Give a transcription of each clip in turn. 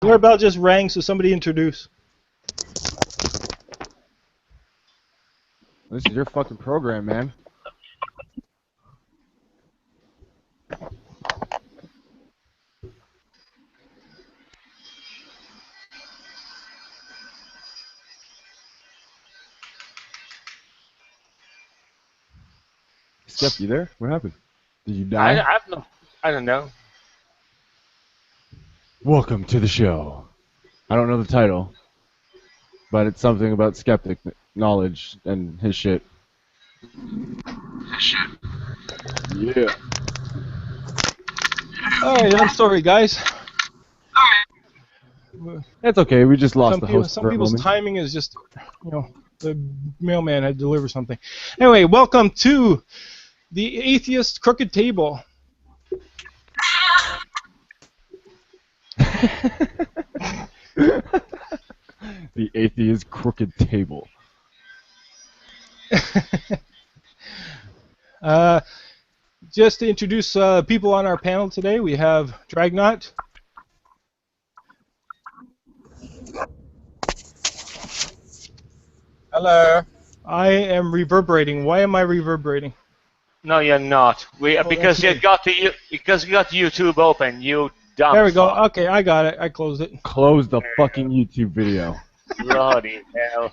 Doorbell just rang, so somebody introduce. This is your fucking program, man. Skep, you there? What happened? Did you die? I don't know. Welcome to the show. I don't know the title, but it's something about skeptic knowledge and his shit. Yeah. Alright, I'm sorry, guys. That's okay. We just lost Some the people, host some for a people's moment. timing is just, you know, the mailman had to deliver something. Anyway, welcome to the Atheist Crooked Table. The Atheist Crooked Table. Just to introduce people on our panel today, we have Dragnauct. Hello. I am reverberating. Why am I reverberating? No, you're not. Because you got YouTube open. You dumb. There we go. fuck. Okay, I got it. I closed it. Close the fucking YouTube video. Bloody hell.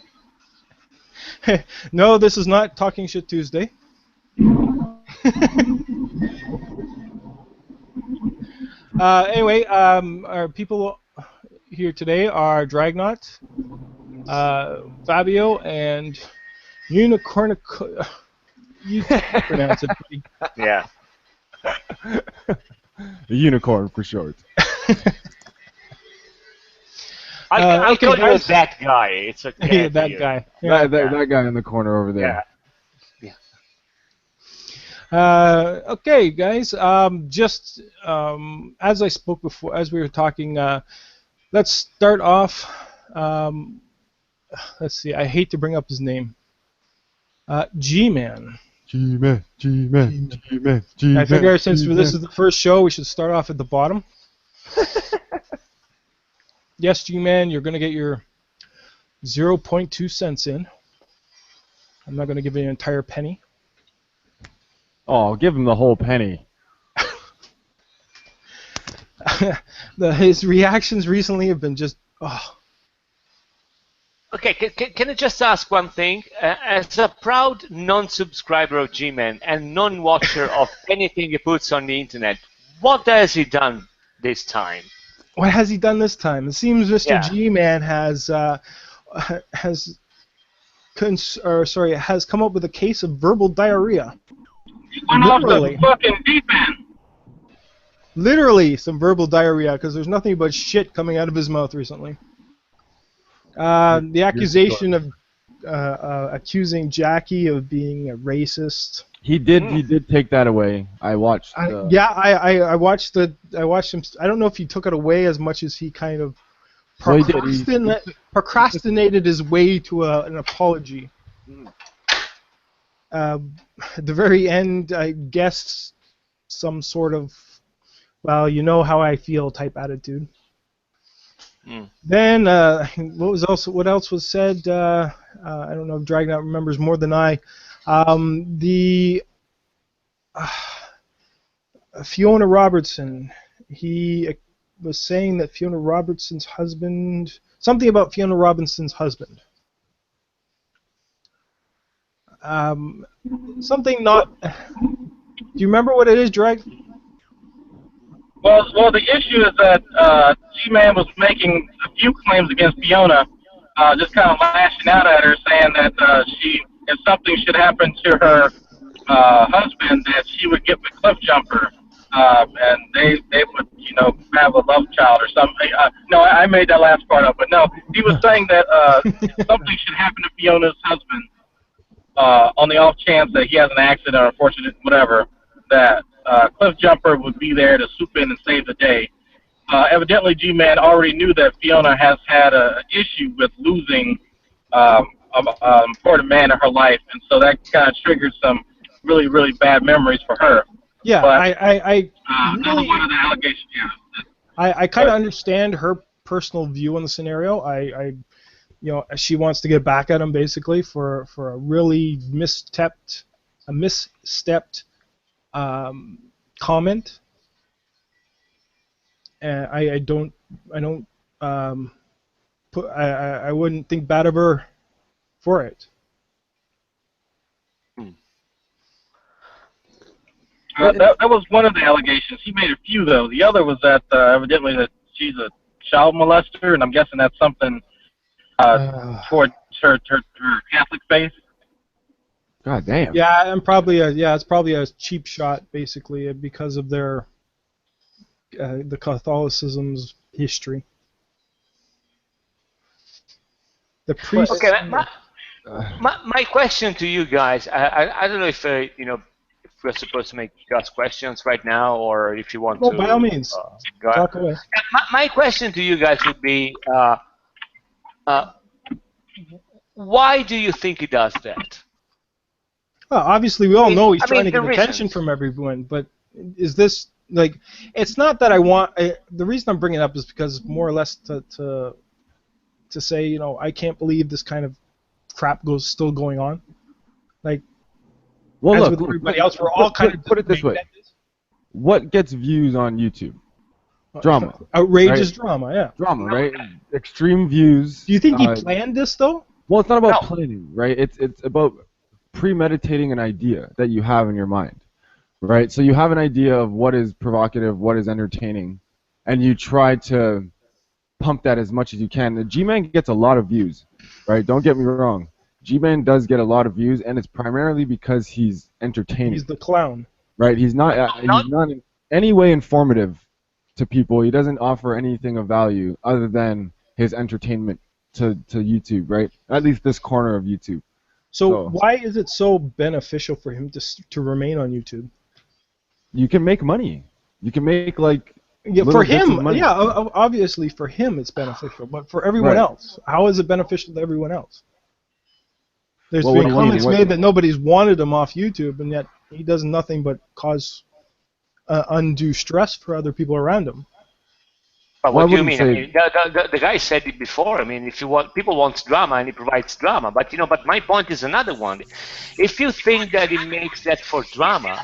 No, this is not Talking Shit Tuesday. Anyway, our people here today are Dragnauct, Fabio, and Unicorn. You pronounce it. Yeah. The unicorn for short. I okay, call you guys. that guy. It's okay. Yeah, that guy. Yeah. That guy in the corner over there. Yeah. Okay, guys. Just as I spoke before, as we were talking, let's start off. Let's see. I hate to bring up his name. G-Man. G-Man, G-Man, G-Man, G-Man. I figure since G-Man. this is the first show, we should start off at the bottom. Yes, G-Man, you're going to get your 0.2 cents in. I'm not going to give you an entire penny. Oh, give him the whole penny. His reactions recently have been just... Oh. Okay, can I just ask one thing? As a proud non-subscriber of G-Man and non-watcher of anything he puts on the internet, what has he done this time? What has he done this time? It seems Mr. Yeah. G-Man has come up with a case of verbal diarrhea. Went off Literally. the fucking deep end. Literally some verbal diarrhea, because there's nothing but shit coming out of his mouth recently. The accusation of accusing Jackie of being a racist. He did take that away. I watched. Yeah, I watched him. I don't know if he took it away as much as he kind of Well, he did. procrastinated his way to an apology. At the very end, I guess some sort of, well, you know how I feel type attitude. Then what else was said? I don't know if Dragnauct remembers more than I. Fiona Robertson. He was saying that Fiona Robertson's husband, something about Fiona Robinson's husband. Something not. Do you remember what it is, Drag? Well, the issue is that G-Man was making a few claims against Fiona, just kind of lashing out at her, saying that if something should happen to her husband, that she would get the cliff jumper, and they would, have a love child or something. No, I made that last part up, but no, he was saying that if something should happen to Fiona's husband, on the off chance that he has an accident or unfortunate whatever, that Cliff Jumper would be there to swoop in and save the day. Evidently, G-Man already knew that Fiona has had an issue with losing an important man in her life, and so that kind of triggered some really, really bad memories for her. Yeah, But, I another one of the allegations, yeah. I kind of understand her personal view on the scenario. You know, she wants to get back at him basically for a really misstepped comment. And I wouldn't think bad of her for it. That was one of the allegations. He made a few, though. The other was that evidently that she's a child molester, and I'm guessing that's something towards her Catholic faith. God damn. Yeah, and it's probably a cheap shot, basically, because of their the Catholicism's history. The priest. Okay, my question to you guys. I don't know if you know, if we're supposed to make just questions right now, or if you want to. By all means, go talk away. My question to you guys would be, why do you think he does that? Well, obviously, we all know he's trying to get reasons. attention from everyone, but is this like? It's not that I want. The reason I'm bringing it up is because more or less to say, you know, I can't believe this kind of crap still going on. Like, well, as look, with everybody else, we're all kind of put it this way. What gets views on YouTube? Drama. Outrageous right? drama, yeah. Drama, right? Extreme views. Do you think he planned this though? Well, it's not about planning, right? It's about premeditating an idea that you have in your mind, right? So you have an idea of what is provocative, what is entertaining, and you try to pump that as much as you can. The G-Man gets a lot of views, right? Don't get me wrong. G-Man does get a lot of views, and it's primarily because he's entertaining. He's the clown. Right? He's not in any way informative to people. He doesn't offer anything of value other than his entertainment to YouTube, right? At least this corner of YouTube. So why is it so beneficial for him to remain on YouTube? You can make money. You can make like for him, obviously for him it's beneficial, but for everyone else, how is it beneficial to everyone else? There's been comments made that nobody's wanted him off YouTube, and yet he does nothing but cause undue stress for other people around him. But what do you mean? I mean, the guy said it before. I mean, if you want, people want drama, and he provides drama. But you know, but my point is another one. If you think that he makes that for drama,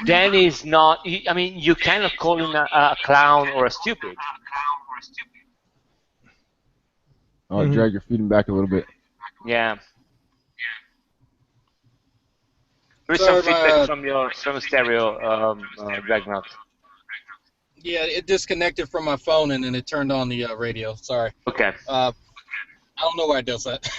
then he's not. I mean, you cannot call him a clown or a stupid. Oh, drag your feet back a little bit. Yeah. There is some feedback from stereo, Dragnauct. Yeah, it disconnected from my phone and then it turned on the radio. Sorry. Okay. I don't know why it does that.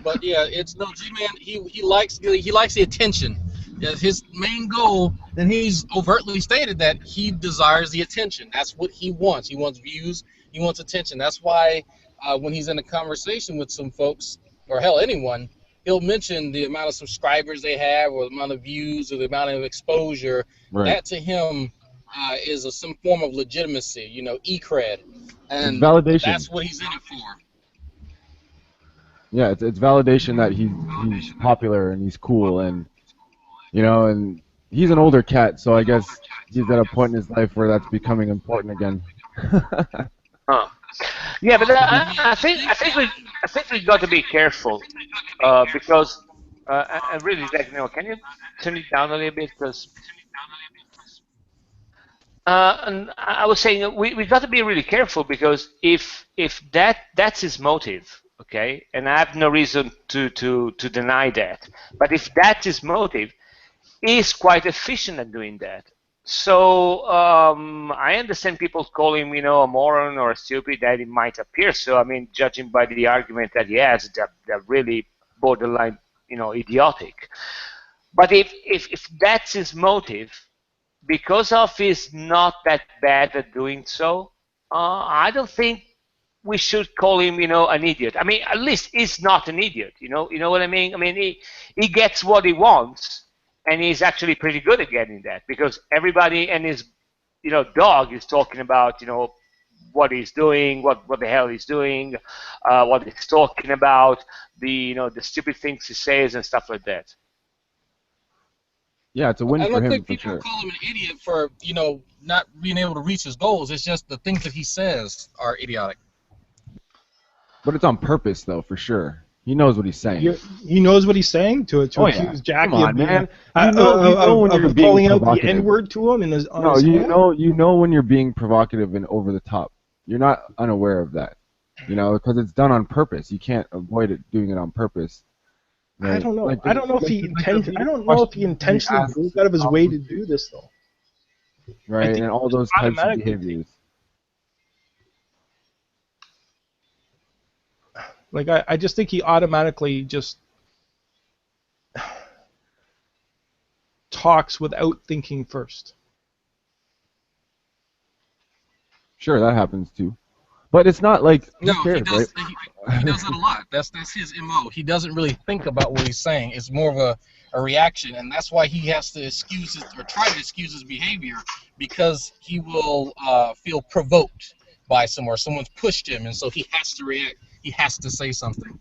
But yeah, it's no G-Man. He likes the attention. His main goal, and he's overtly stated that he desires the attention. That's what he wants. He wants views. He wants attention. That's why when he's in a conversation with some folks, or hell, anyone, he'll mention the amount of subscribers they have, or the amount of views, or the amount of exposure. Right. That to him is some form of legitimacy, you know, e-cred, and validation. That's what he's in it for. Yeah, it's validation that he's popular and he's cool, and you know, and he's an older cat, so I guess he's at a point in his life where that's becoming important again. Yeah, but I think we got to be careful because and really, like, you know, can you turn it down a little bit? Because and I was saying we got to be really careful, because if that's his motive, okay, and I have no reason to deny that, but if that's his motive, he's quite efficient at doing that. So I understand people call him, you know, a moron or a stupid, that it might appear so. I mean, judging by the argument that he has, they're really borderline, you know, idiotic. But if that's his motive, because of he's not that bad at doing so, I don't think we should call him, you know, an idiot. I mean, at least he's not an idiot. You know what I mean? I mean, he gets what he wants. And he's actually pretty good at getting that, because everybody and his, you know, dog is talking about, you know, what he's doing, what the hell he's doing, what he's talking about, the, you know, the stupid things he says and stuff like that. Yeah, it's a win I for don't him think for people sure. call him an idiot for, not being able to reach his goals. It's just the things that he says are idiotic. But it's on purpose, though, for sure. He knows what he's saying. He knows what he's saying to Oh, accuse yeah. Jackie Come on, of being man. You know when you're of being calling out the provocative. N-word to him on No, his you know when you're being provocative and over the top. You're not unaware of that, because it's done on purpose. You can't avoid it doing it on purpose. Right? I don't know. Like I don't know if he intentionally goes out of his way to do this though. Right, think and all those types of automatically- behaviors. Like I just think he automatically just talks without thinking first. Sure, that happens too. But it's not like who No, cares, he does. right? He does it a lot. That's his MO. He doesn't really think about what he's saying. It's more of a reaction, and that's why he has to excuse his, or try to excuse his behavior, because he will feel provoked by someone's pushed him, and so he has to react. He has to say something.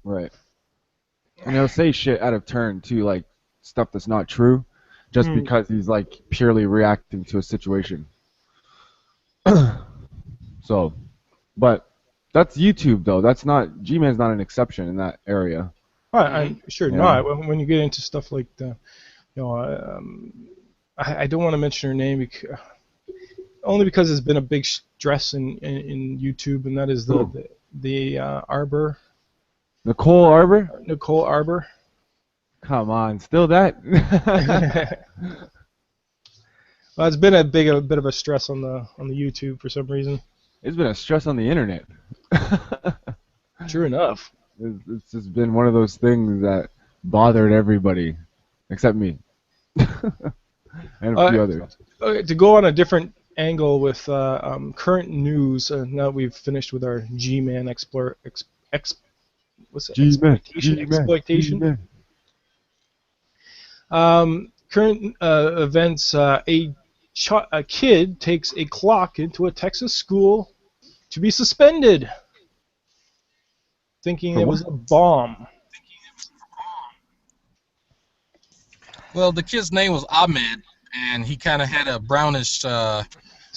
Right. And he'll say shit out of turn too, like stuff that's not true, just because he's like purely reacting to a situation. So, but that's YouTube though. That's not G-Man's not an exception in that area. I'm sure Yeah. not. When you get into stuff like the, I don't want to mention her name only because it's been a big stress in YouTube, and that is the Arbor. Nicole Arbor? Nicole Arbor. Come on, still that? Well, it's been a bit of a stress on the YouTube for some reason. It's been a stress on the internet. True enough. It's just been one of those things that bothered everybody, except me. And a few others. To go on a different angle with current news, now that we've finished with our G-Man exploitation. Current events, a kid takes a clock into a Texas school to be suspended, thinking it was a bomb. Well, the kid's name was Ahmed, and he kind of had a brownish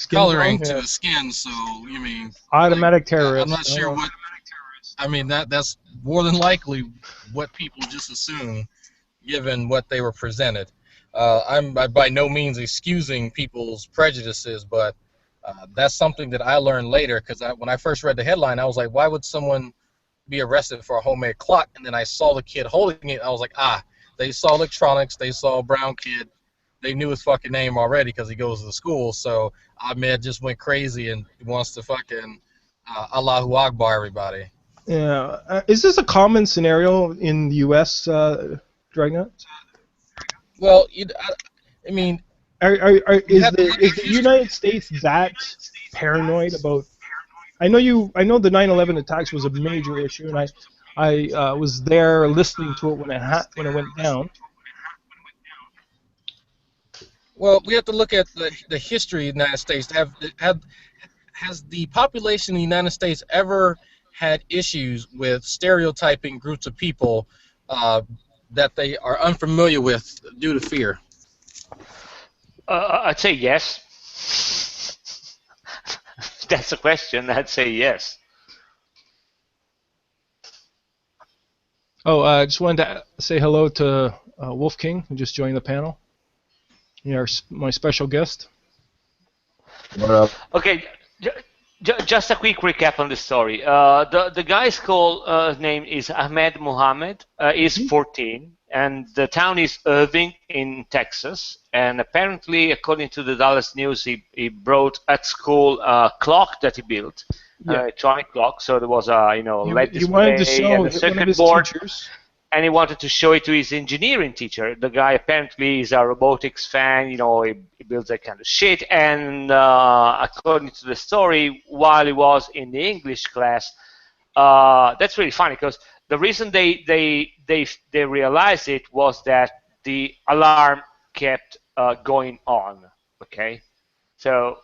coloring to his skin, so automatic terrorist. I'm not sure what. I mean, that's more than likely what people just assume, given what they were presented. I'm by no means excusing people's prejudices, but that's something that I learned later, because when I first read the headline, I was like, why would someone be arrested for a homemade clock? And then I saw the kid holding it, I was like, they saw electronics, they saw a brown kid, they knew his fucking name already because he goes to the school, so Ahmed just went crazy and wants to fucking Allahu Akbar everybody. Yeah. Is this a common scenario in the U.S., Dragnauct? Well, I mean, is the United States that paranoid about? I know the 9/11 attacks was a major issue, and I was there listening to it when it went down. Well, we have to look at the history of the United States. Has the population of the United States ever had issues with stereotyping groups of people that they are unfamiliar with due to fear? I'd say yes. That's a question. I'd say yes. Oh, I just wanted to say hello to Wolf King, who just joined the panel. My special guest. What up? Okay, just a quick recap on the story. The guy's name is Ahmed Mohammed. He's 14, and the town is Irving in Texas. And apparently, according to the Dallas News, he brought at school a clock that he built, an electronic clock. So there was a LED display he wanted to show and a one circuit of his board. teachers. And he wanted to show it to his engineering teacher. The guy apparently is a robotics fan. He builds that kind of shit. And according to the story, while he was in the English class, that's really funny because the reason they realized it was that the alarm kept going on. Okay, so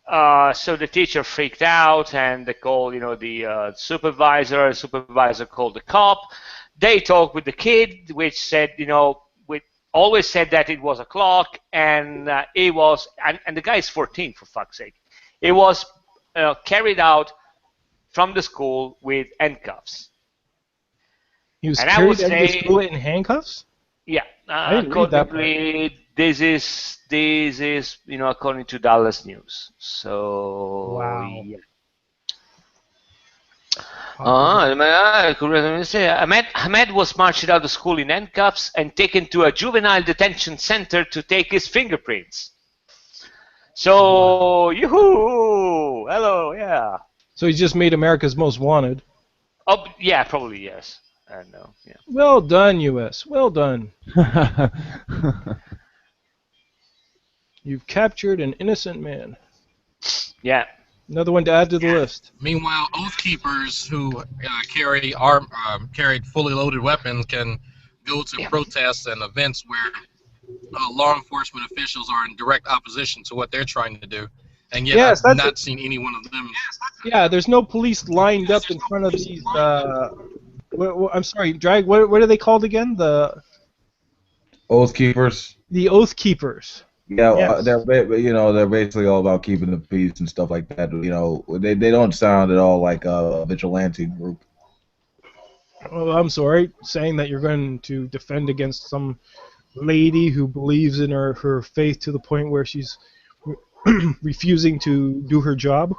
the teacher freaked out and they called the supervisor. The supervisor called the cop. They talked with the kid, which said, always said that it was a clock, and it was, and the guy is 14, for fuck's sake. It was carried out from the school with handcuffs. He was And I carried would out of the say- school in handcuffs? Yeah, I didn't read that part. accordingly, this is according to Dallas News. So Wow. yeah. I could say Ahmed was marched out of school in handcuffs and taken to a juvenile detention center to take his fingerprints. So, yoo-hoo! Hello, yeah. So he just made America's Most Wanted. Oh, yeah, probably yes. I know, yeah. Well done, U.S. Well done. You've captured an innocent man. Yeah. Another one to add to the list. Meanwhile, oath keepers who carried fully loaded weapons can go to protests and events where law enforcement officials are in direct opposition to what they're trying to do, and yet Yes, I've that's not seen any one of them. Yeah, there's no police lined up in front of these. I'm sorry, Drag. What are they called again? The Oath keepers. Oath keepers. Yeah, Yes. they're basically all about keeping the peace and stuff like that. They don't sound at all like a vigilante group. Oh, I'm sorry, saying that you're going to defend against some lady who believes in her faith to the point where she's refusing to do her job.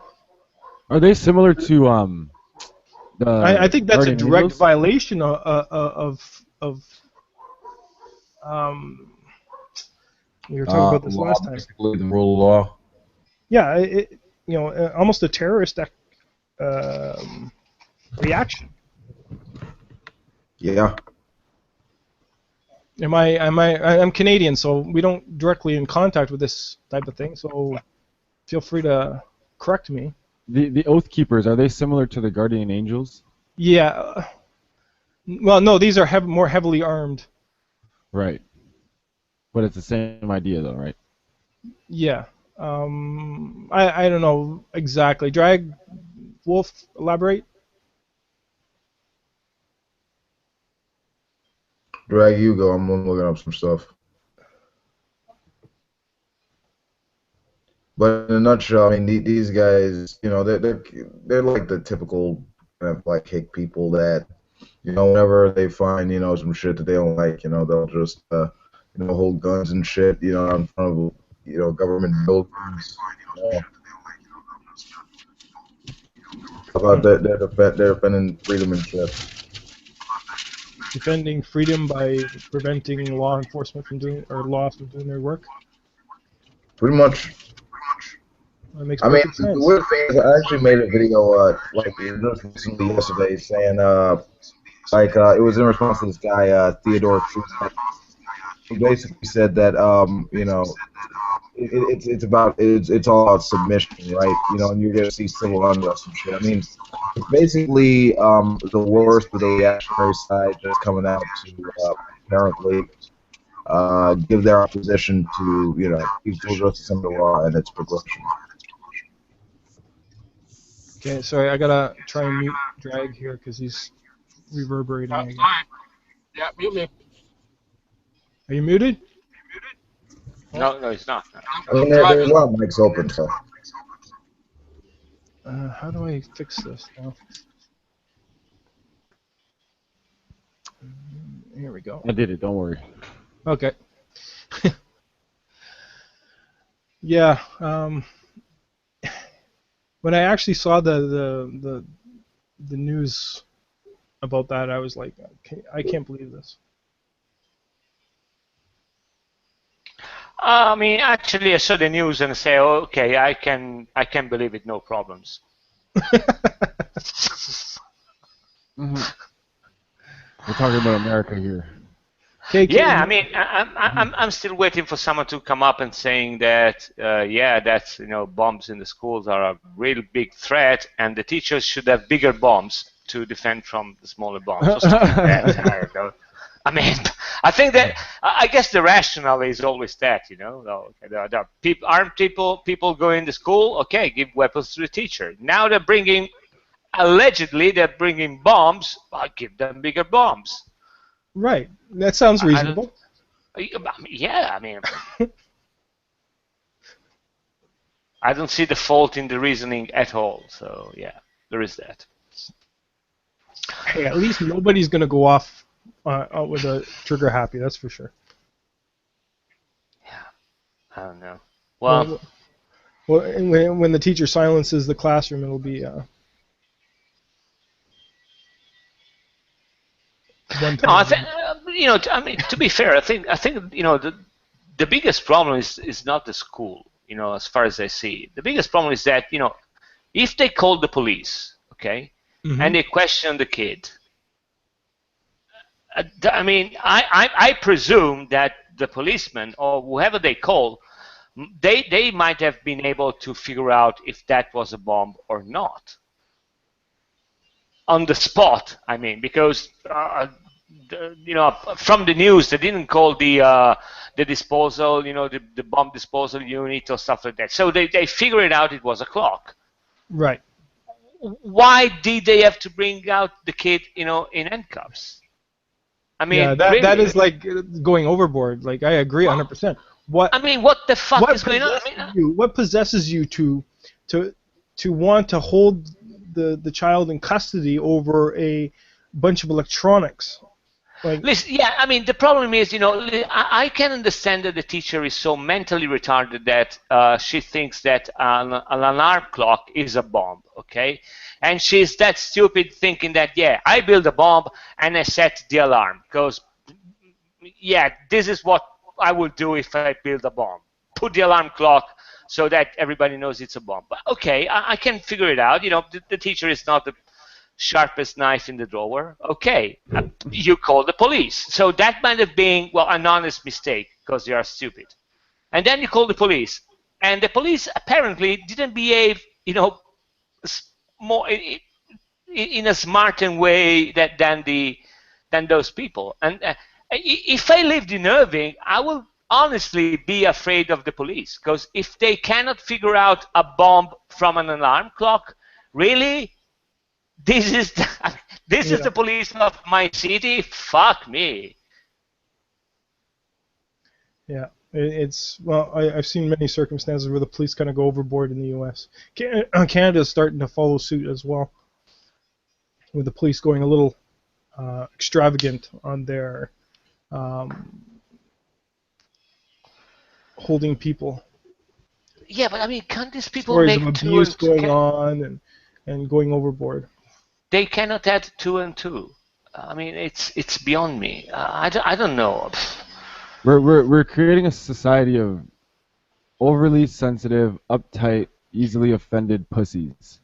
Are they similar to the? I think that's a Guardian direct Angels? violation of we were talking about this last time. Basically, the rule of law. Yeah, almost a terrorist reaction. Yeah. I'm Canadian, so we don't directly in contact with this type of thing. So feel free to correct me. The Oath Keepers, are they similar to the Guardian Angels? Yeah. Well, no, these are more heavily armed. Right. But it's the same idea, though, right? Yeah. I don't know exactly. Drag, Wolf, elaborate. Drag, you go. I'm looking up some stuff. But in a nutshell, I mean, these guys, they're like the typical kind of like hick people that, whenever they find, some shit that they don't like, they'll just, hold guns and shit, in front of, government buildings. About that, they're defending freedom and shit. Defending freedom by preventing law enforcement from doing, or laws from doing their work. Pretty much. That makes I mean, perfect sense. the weird thing is, I actually made a video just recently yesterday saying, it was in response to this guy, Theodore Truth, who basically said that, it's all about submission, right? And you're gonna see civil unrest and shit. I mean, it's basically the worst of the reactionary side just coming out to apparently give their opposition to peaceful justice under law and its progression. Okay, sorry, I gotta try and mute Drag here because he's reverberating again. Yeah, mute me. Are you muted? No, it's not. I mean, there's a lot of mics open, so. How do I fix this now? Here we go. I did it, don't worry. Okay. Yeah. When I actually saw the news about that, I was like, I can't believe this. I mean, actually, I saw the news and say, oh, okay, I can believe it, no problems. Mm-hmm. We're talking about America here. Okay, Yeah, I mean, I'm still waiting for someone to come up and saying that, that's bombs in the schools are a real big threat, and the teachers should have bigger bombs to defend from the smaller bombs. Or something like that. I don't know. I mean, I think that I guess the rationale is always that, armed people go into school. Okay, give weapons to the teacher. Now allegedly they're bringing bombs. I'll give them bigger bombs. right. That sounds reasonable. Yeah, I mean, I don't see the fault in the reasoning at all. So yeah, there is that. Hey, at least nobody's gonna go off with a trigger happy. That's for sure. I don't know. Well, And when the teacher silences the classroom, it'll be one no, time. I mean, to be fair, I think the biggest problem is not the school. As far as I see, the biggest problem is that if they call the police, okay, and they question the kid. I mean, I presume that the policeman or whoever they call, they might have been able to figure out if that was a bomb or not on the spot. I mean, because from the news they didn't call the disposal, the bomb disposal unit or stuff like that. So they figured out it was a clock. Right. Why did they have to bring out the kid, in handcuffs? I mean, yeah, that is like going overboard. Like I agree 100%. What the fuck is going on? What possesses you to want to hold the child in custody over a bunch of electronics? Like, listen, yeah, I mean, the problem is, I can understand that the teacher is so mentally retarded that she thinks that an alarm clock is a bomb, okay? And she's that stupid thinking that, yeah, I build a bomb and I set the alarm because, yeah, this is what I will do if I build a bomb. Put the alarm clock so that everybody knows it's a bomb. But, okay, I can figure it out. The teacher is not the sharpest knife in the drawer. Okay, you call the police. So that might have been, well, an honest mistake because they are stupid. And then you call the police. And the police apparently didn't behave, more in a smarter way than those people. And if I lived in Irving, I would honestly be afraid of the police because if they cannot figure out a bomb from an alarm clock, really, this is the police of my city. Fuck me. Yeah. It's I've seen many circumstances where the police kind of go overboard in the U.S. Canada's starting to follow suit as well, with the police going a little extravagant on their holding people. Yeah, but I mean, can't these people Stories make of two abuse and going on and going overboard? They cannot add 2 and 2. I mean, it's beyond me. I don't know. We're creating a society of overly sensitive, uptight, easily offended pussies.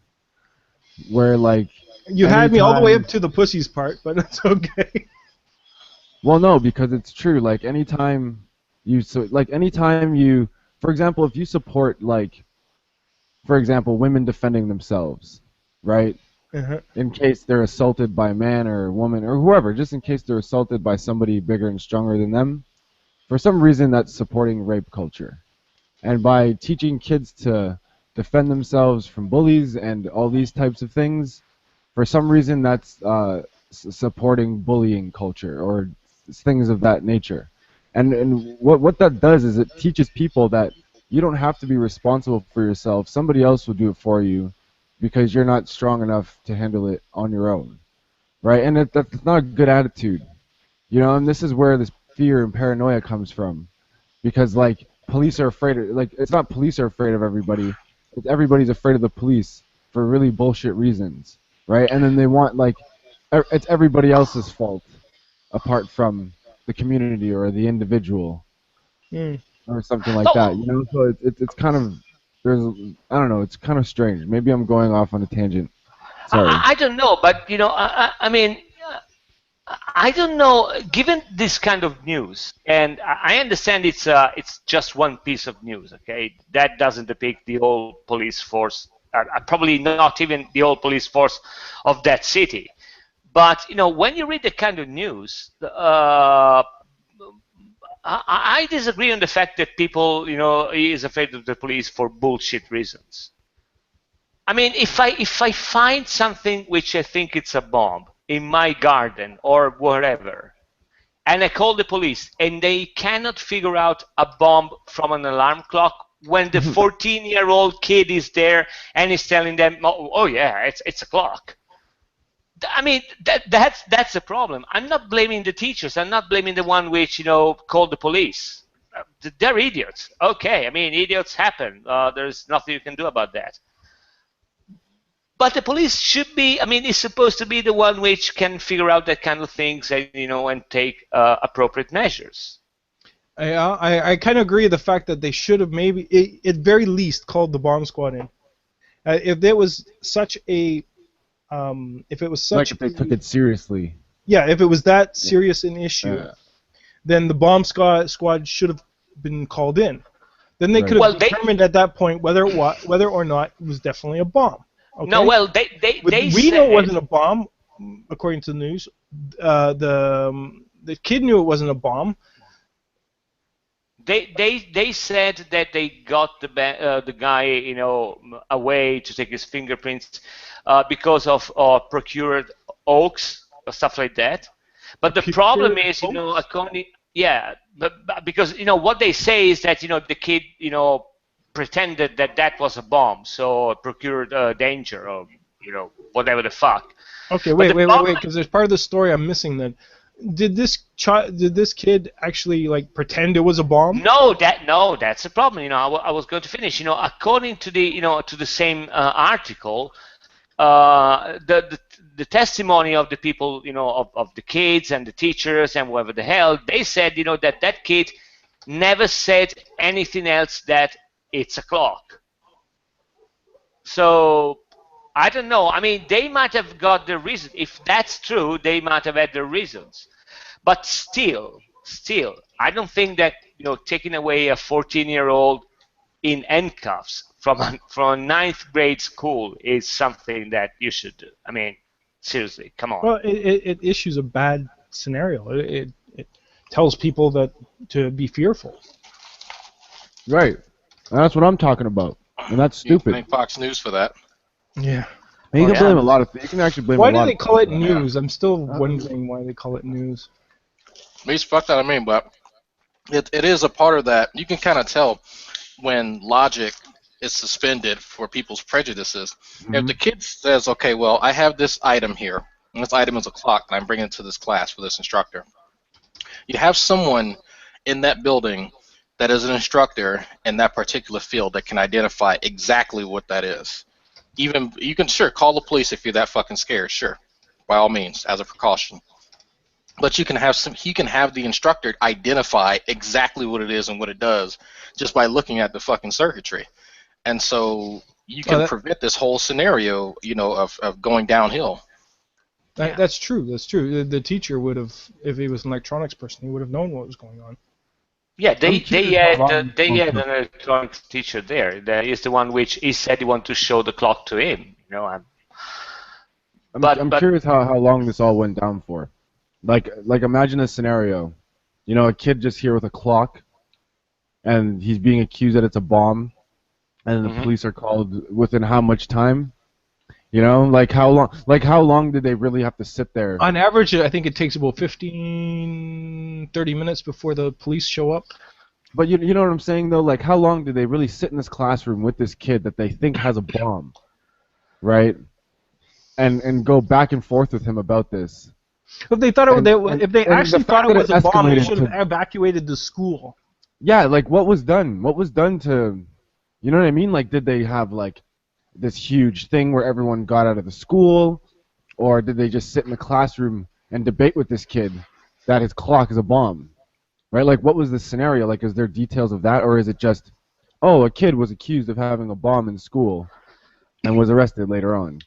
Where like you had me all the way up to the pussies part, but that's okay. Well, no, because it's true. Like anytime you, for example, if you support for example, women defending themselves, right? In case they're assaulted by a man or a woman or whoever, just in case they're assaulted by somebody bigger and stronger than them. For some reason, that's supporting rape culture. And by teaching kids to defend themselves from bullies and all these types of things, for some reason, that's supporting bullying culture or things of that nature. And what that does is it teaches people that you don't have to be responsible for yourself. Somebody else will do it for you because you're not strong enough to handle it on your own, right? And that's not a good attitude, and this is where this fear and paranoia comes from, because police are afraid of, it's not police are afraid of everybody, it's everybody's afraid of the police for really bullshit reasons, right? And then they want it's everybody else's fault apart from the community or the individual or something like that, so it's kind of, I don't know, it's kind of strange. Maybe I'm going off on a tangent. Sorry. I don't know, but I mean, I don't know. Given this kind of news, and I understand it's just one piece of news. Okay, that doesn't depict the whole police force. Probably not even the whole police force of that city. But when you read the kind of news, I disagree on the fact that people, is afraid of the police for bullshit reasons. I mean, if I find something which I think it's a bomb in my garden or whatever, and I call the police, and they cannot figure out a bomb from an alarm clock when the 14-year-old kid is there and is telling them, oh yeah, it's a clock. I mean, that's the problem. I'm not blaming the teachers. I'm not blaming the one which called the police. They're idiots. Okay, I mean, idiots happen. There's nothing you can do about that. But the police should be, I mean, is supposed to be the one which can figure out that kind of things and, and take appropriate measures. I kind of agree with the fact that they should have maybe, at very least, called the bomb squad in. If there was such a, if it was such, like if they took it seriously. Yeah, if it was that serious an issue, then the bomb squad should have been called in. Then they could have determined at that point whether or not it was definitely a bomb. Okay? No, well, they we know it wasn't a bomb, according to the news. The kid knew it wasn't a bomb. They said that they got the guy away to take his fingerprints because of procured hoax or stuff like that. But the problem is but because what they say is that the kid pretended that was a bomb, so procured danger or whatever the fuck. Okay, wait, because there's part of the story I'm missing. Then, did this kid actually pretend it was a bomb? No, that's the problem. I was going to finish. According to the same article, the testimony of the people, of the kids and the teachers and whoever the hell, they said, that kid never said anything else that it's a clock. So I don't know. I mean, they might have got the reason. If that's true, they might have had the reasons. But still, I don't think that taking away a 14-year-old in handcuffs from a 9th grade school is something that you should do. I mean, seriously, come on. Well, it issues a bad scenario. It tells people that to be fearful. Right. That's what I'm talking about, and that's stupid. You blame Fox News for that. Yeah. And you can blame a lot of things. You can actually blame. Why do they call it news? I'm still wondering why they call it news. It's fucked out. I mean, but it is a part of that. You can kind of tell when logic is suspended for people's prejudices. Mm-hmm. If the kid says, "Okay, well, I have this item here, and this item is a clock, and I'm bringing it to this class for this instructor," you have someone in that building that is an instructor in that particular field that can identify exactly what that is. Even you can call the police if you're that fucking scared, sure, by all means, as a precaution. But he can have the instructor identify exactly what it is and what it does just by looking at the fucking circuitry, and so you can prevent this whole scenario, of going downhill. That's true. That's true. The teacher would have, if he was an electronics person, he would have known what was going on. Yeah, they had an electronics teacher there. That is the one which he said he wanted to show the clock to him. I'm curious how long this all went down for. Like imagine a scenario, a kid just here with a clock, and he's being accused that it's a bomb, and the police are called within how much time? How long did they really have to sit there? On average, I think it takes about 15, 30 minutes before the police show up. But you know what I'm saying, though? Like, how long did they really sit in this classroom with this kid that they think has a bomb, right? And go back and forth with him about this. If they thought if they actually thought it was a bomb, they should have evacuated the school. Yeah, what was done? What was done to, you know what I mean? Did they have this huge thing where everyone got out of the school, or did they just sit in the classroom and debate with this kid that his clock is a bomb, right? What was the scenario? Is there details of that, or is it just, a kid was accused of having a bomb in school and was arrested later on?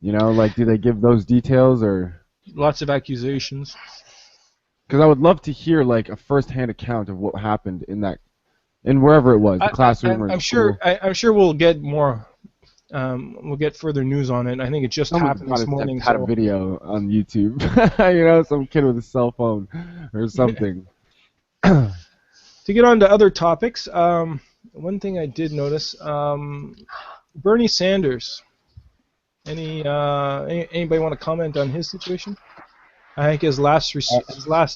Do they give those details, or? Lots of accusations. Because I would love to hear a first-hand account of what happened in wherever it was, the classroom or the school. I'm sure we'll get more. We'll get further news on it. I think it just happened this morning. Had a video on YouTube, some kid with a cell phone or something. To get on to other topics, one thing I did notice, Bernie Sanders. Anybody want to comment on his situation? I think his last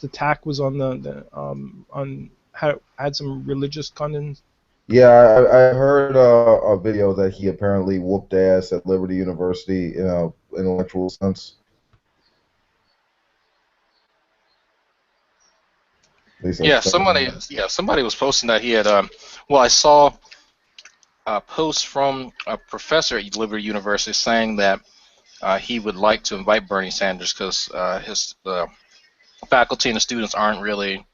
attack was on had some religious content. Yeah, I heard a video that he apparently whooped ass at Liberty University in a intellectual sense. At least Yeah, that's somebody was posting that he had. Well, I saw a post from a professor at Liberty University saying that he would like to invite Bernie Sanders because his faculty and the students aren't really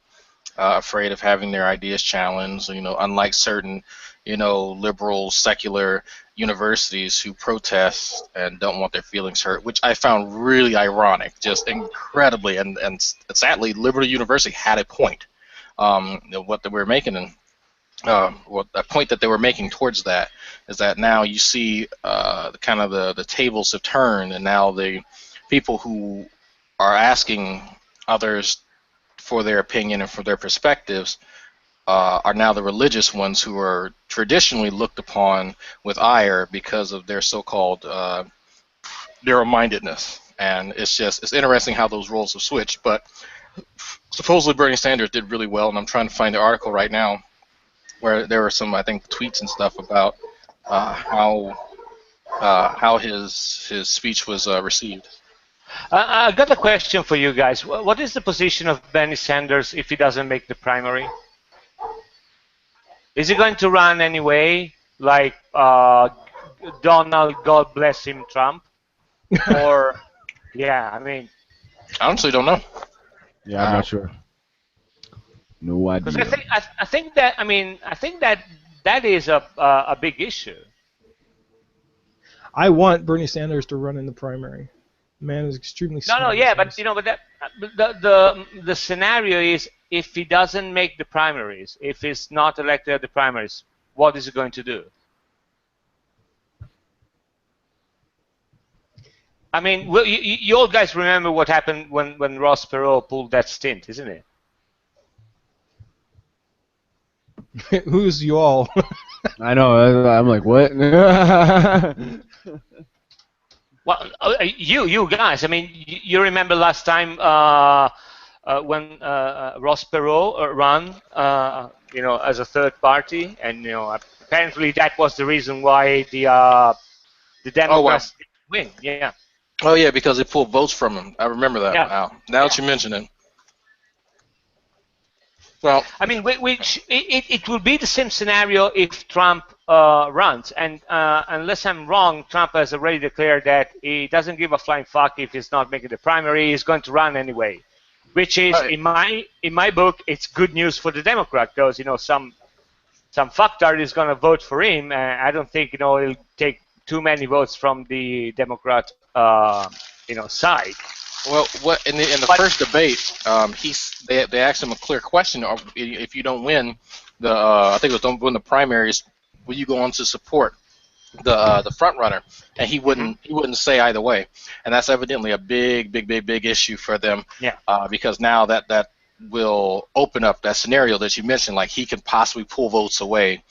afraid of having their ideas challenged. You know, unlike certain, liberal secular universities who protest and don't want their feelings hurt, which I found really ironic, just incredibly. And sadly, Liberty University had a point. What they were making, and what the point that they were making towards that is that now you see the tables have turned, and now the people who are asking others for their opinion and for their perspectives are now the religious ones who are traditionally looked upon with ire because of their so-called narrow-mindedness. And it's interesting how those roles have switched. But supposedly Bernie Sanders did really well, and I'm trying to find the article right now where there were some, I think, tweets and stuff about how his speech was received. I got a question for you guys. What is the position of Bernie Sanders if he doesn't make the primary? Is he going to run anyway, like Donald, God bless him, Trump? Or, yeah, I mean... I honestly don't know. Yeah, I'm not sure. No idea. Because I think that is a big issue. I want Bernie Sanders to run in the primary. Man is extremely smart. No, yeah, but the scenario is if he doesn't make the primaries, if he's not elected at the primaries, what is he going to do? I mean, well, you all guys remember what happened when Ross Perot pulled that stint, isn't it? Who's you all? I know. I'm like, what? Well, you guys. I mean, you remember last time when Ross Perot ran, as a third party, and apparently that was the reason why the Democrats didn't win. Yeah. Oh yeah, because they pulled votes from him. I remember that. Yeah. Wow. Now that you mention it. Well, I mean, it will be the same scenario if Trump runs, and unless I'm wrong, Trump has already declared that he doesn't give a flying fuck if he's not making the primary. He's going to run anyway, which is in my book, it's good news for the Democrat because some fucktard is going to vote for him. I don't think he'll take too many votes from the Democrat side. Well, in the first debate, they asked him a clear question: if you don't win I think it was don't win the primaries, will you go on to support the front runner? And he wouldn't say either way, and that's evidently a big issue for them. Yeah. Because now that will open up that scenario that you mentioned, like he can possibly pull votes away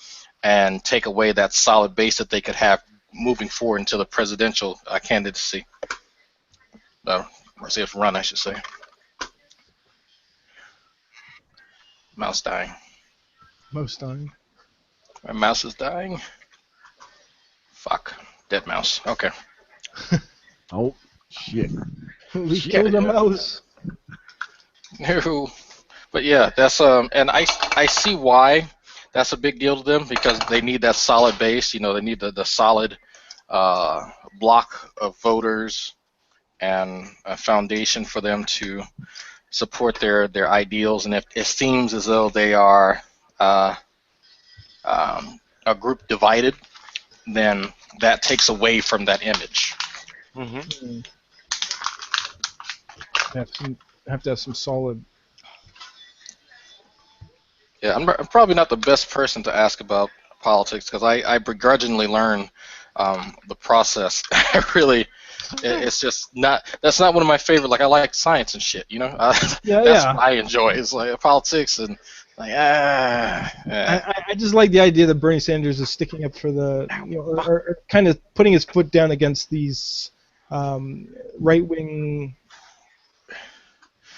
and take away that solid base that they could have moving forward into the presidential candidacy. Run, I should say. Mouse dying. Mouse dying. My mouse is dying. Fuck. Dead mouse. Okay. Oh, shit. We killed a mouse. No. But yeah, that's and I see why that's a big deal to them, because they need that solid base. They need the solid block of voters and a foundation for them to support their ideals. And if it seems as though they are a group divided, then that takes away from that image. Mm-hmm. Have to have some solid. Yeah, I'm probably not the best person to ask about politics because I begrudgingly learn the process. It's just that's not one of my favorite. Like, I like science and shit, That's what I enjoy. It's like politics and like I just like the idea that Bernie Sanders is sticking up for the or kind of putting his foot down against these right wing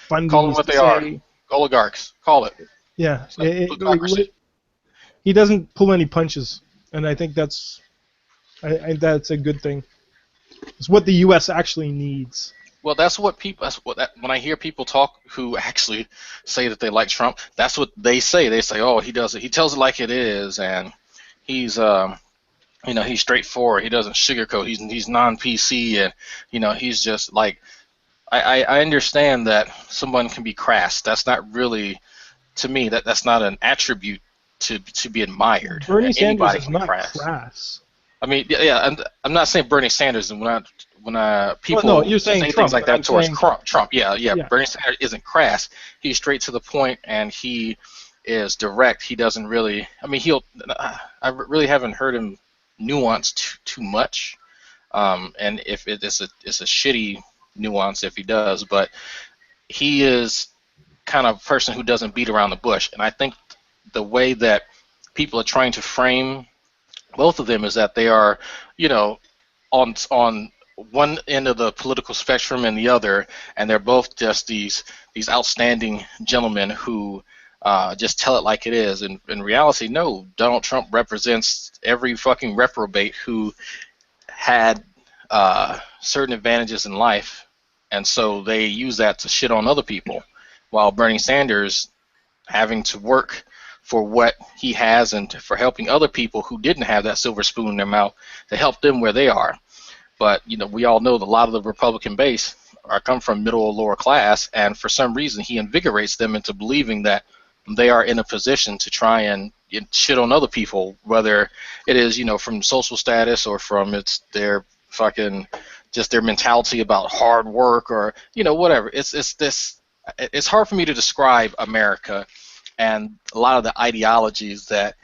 funding. Call them what they are. Oligarchs. Call it. Yeah, It's like plutocracy. he doesn't pull any punches, and I think that's a good thing. It's what the U.S. actually needs. Well, that's what people. When I hear people talk who actually say that they like Trump, that's what they say. They say, "Oh, he does it. He tells it like it is, and he's he's straightforward. He doesn't sugarcoat. He's non-PC, and he's just like." I understand that someone can be crass. That's not really, to me, that's not an attribute to be admired. Bernie Sanders Anybody is can be not crass. I mean, yeah, I'm not saying Bernie Sanders. When people no, you're saying say Trump, things like that towards Trump, yeah, Bernie Sanders isn't crass. He's straight to the point, and he is direct. He doesn't really. I mean, I really haven't heard him nuance too much. And if it's a shitty nuance if he does, but he is kind of a person who doesn't beat around the bush. And I think the way that people are trying to frame both of them is that they are, on one end of the political spectrum and the other, and they're both just these outstanding gentlemen who just tell it like it is. And in reality, no, Donald Trump represents every fucking reprobate who had certain advantages in life, and so they use that to shit on other people, while Bernie Sanders having to work for what he has and for helping other people who didn't have that silver spoon in their mouth to help them where they are. But we all know that a lot of the Republican base come from middle or lower class, and for some reason he invigorates them into believing that they are in a position to try and shit on other people, whether it is from social status or from their fucking just their mentality about hard work or whatever. It's hard for me to describe America and a lot of the ideologies that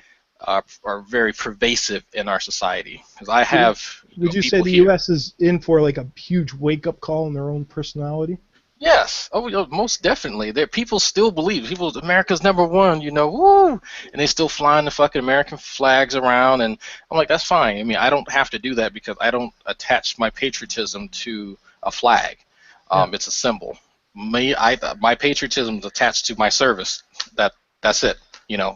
are very pervasive in our society. Because I have. Would you say the U.S. is in for like a huge wake-up call in their own personality? Yes. Oh, most definitely. People still believe. America's number one, woo! And they still flying the fucking American flags around, and I'm like, that's fine. I mean, I don't have to do that because I don't attach my patriotism to a flag. It's a symbol. My patriotism is attached to my service. That's it.